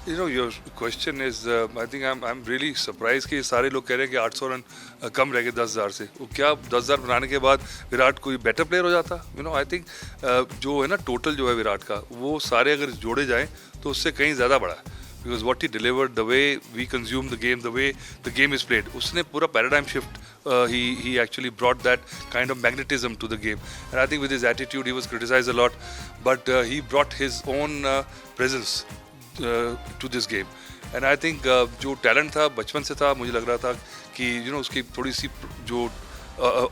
You know, your question is, I think I'm really surprised कि सारे लोग कह रहे हैं कि 800 रन कम रह गए 10,000 से। वो क्या 10,000 बनाने के बाद विराट कोई बेटर प्लेयर हो जाता? यू नो, आई थिंक जो है ना टोटल जो है विराट का, वो सारे अगर जोड़े जाएं तो उससे कहीं ज़्यादा बड़ा है। Because what he delivered, the way we consume the game, the way the game is played, उसने पूरा paradigm shift. He actually brought that kind of magnetism to the game, and I think with his attitude, he was criticized a lot, but he brought his own presence to this game. And I think जो talent था बचपन से था, मुझे लग रहा था कि you know उसकी थोड़ी सी जो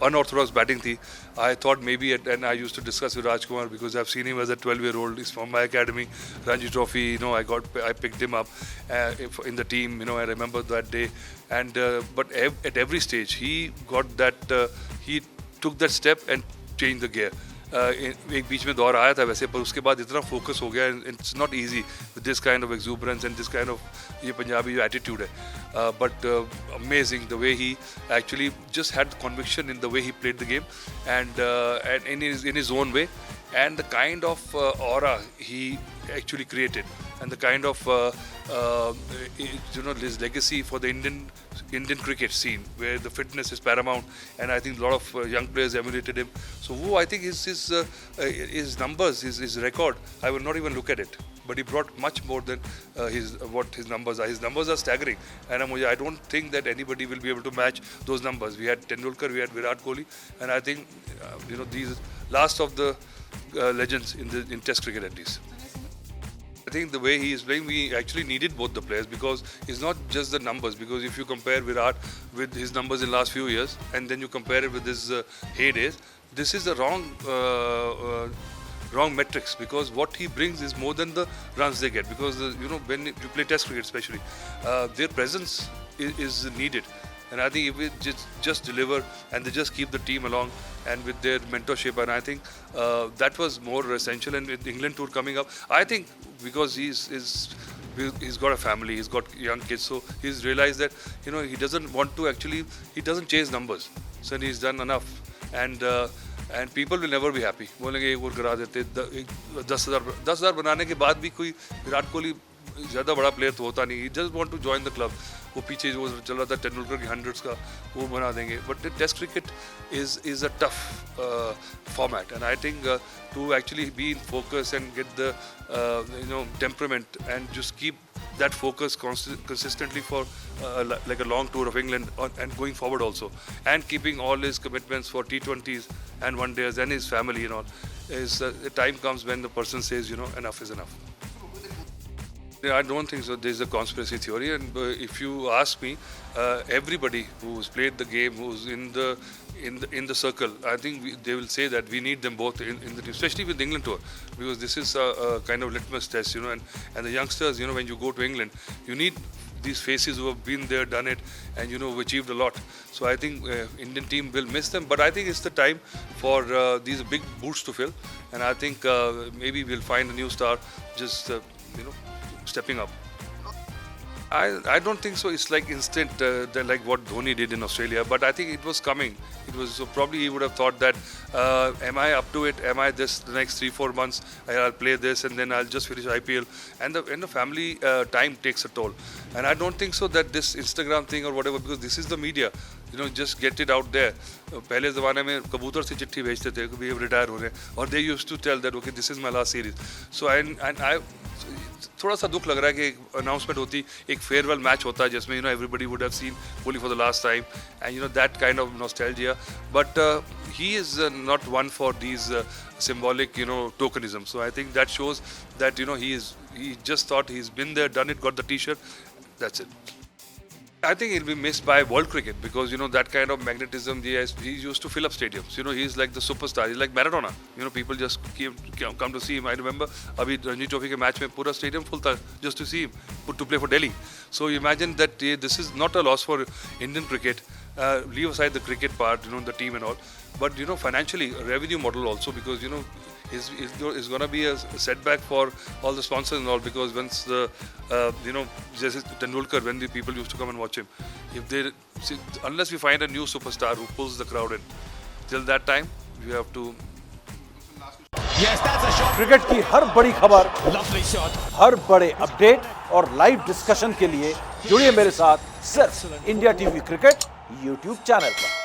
unorthodox batting thi. I thought maybe, and I used to discuss with Rajkumar because I've seen him as a 12-year-old. He's from my academy, Ranji Trophy. You know, I picked him up in the team. You know, I remember that day. And but at every stage, he got that. He took that step and changed the gear. एक बीच में दौर आया था वैसे, पर उसके बाद इतना फोकस हो गया, it's not easy with this kind of exuberance and this kind of ये पंजाबी जो एटीट्यूड है, but amazing the way he actually just had conviction in the way he played the game and in his own way, and the kind of aura he actually created, and the kind of you know, his legacy for the Indian cricket scene, where the fitness is paramount, and I think a lot of young players emulated him. So who I think his numbers, his record, I will not even look at it, but he brought much more than what his numbers are. His numbers are staggering, and I don't think that anybody will be able to match those numbers. We had Tendulkar, we had Virat Kohli, and I think you know, these last of the legends in Test cricket at least. I think the way he is playing, we actually needed both the players, because it's not just the numbers. Because if you compare Virat with his numbers in the last few years, and then you compare it with his heydays, this is the wrong metrics, because what he brings is more than the runs they get. Because you know, when you play Test cricket especially, their presence is needed. And I think if we just deliver and they just keep the team along and with their mentorship, and I think that was more essential. And with England tour coming up, I think because he's got a family, he's got young kids, so he's realized that you know, he doesn't want to actually, he doesn't chase numbers, so he's done enough. And people will never be happy. बोलेंगे एक और करा देते, 10,000 बनाने के बाद भी कोई विराट कोहली ज़्यादा बड़ा प्लेयर तो होता नहीं. He just want to join the club. वो पीछे जो चल रहा था तेंदुलकर की हंड्रेड्स का, वो बना देंगे. But test cricket is a tough format, and I think to actually be in focus and get the you know, temperament, and just keep that focus consistently for like a long tour of England and going forward also, and keeping all his commitments for T20s and one days and his family and all, is the time comes when the person says, you know, enough is enough. Yeah, I don't think so. There's a conspiracy theory, and if you ask me, everybody who's played the game, who's in the circle, I think they will say that we need them both in the team, especially with the England tour, because this is a kind of litmus test, you know, and the youngsters, you know, when you go to England, you need these faces who have been there, done it, and you know, achieved a lot. So I think Indian team will miss them, but I think it's the time for these big boots to fill, and I think maybe we'll find a new star just you know, stepping up. I don't think so. It's like instant, like what Dhoni did in Australia. But I think it was coming. It was, so probably he would have thought that, am I up to it? Am I this the next 3-4 months? I'll play this and then I'll just finish IPL. And the family time takes a toll. And I don't think so that this Instagram thing or whatever, because this is the media. You know, just get it out there. पहले ज़माने में कबूतर से चिट्ठी भेजते थे कि भी रिटायर हो रहे हैं, और they used to tell that okay, this is my last series. So and I थोड़ा सा दुख लग रहा है कि एक अनाउंसमेंट होती, एक फेयरवेल मैच होता है जिसमें you know everybody would have seen Kohli for the last time, and you know that kind of nostalgia. But he is not one for these symbolic, you know, tokenism. So I think that shows that, you know, he just thought he's been there, done it, got the t-shirt, that's it. I think he'll be missed by world cricket, because you know that kind of magnetism. He used to fill up stadiums. You know, he's like the superstar. He's like Maradona. You know, people just come to see him. I remember अभी Ranji trophy के match में पूरा stadium full था just to see him, to play for Delhi. So imagine that this is not a loss for Indian cricket. Leave aside the cricket part, you know, the team and all, but you know, financially, a revenue model also, because you know, is going to be a setback for all the sponsors and all, because once the you know, just Tendulkar, when the people used to come and watch him, if they, unless we find a new superstar who pulls the crowd in, till that time we have to cricket की हर बड़ी खबर, हर बड़े update और live discussion के लिए जुड़िए मेरे साथ सिर्फ India TV cricket YouTube channel पर।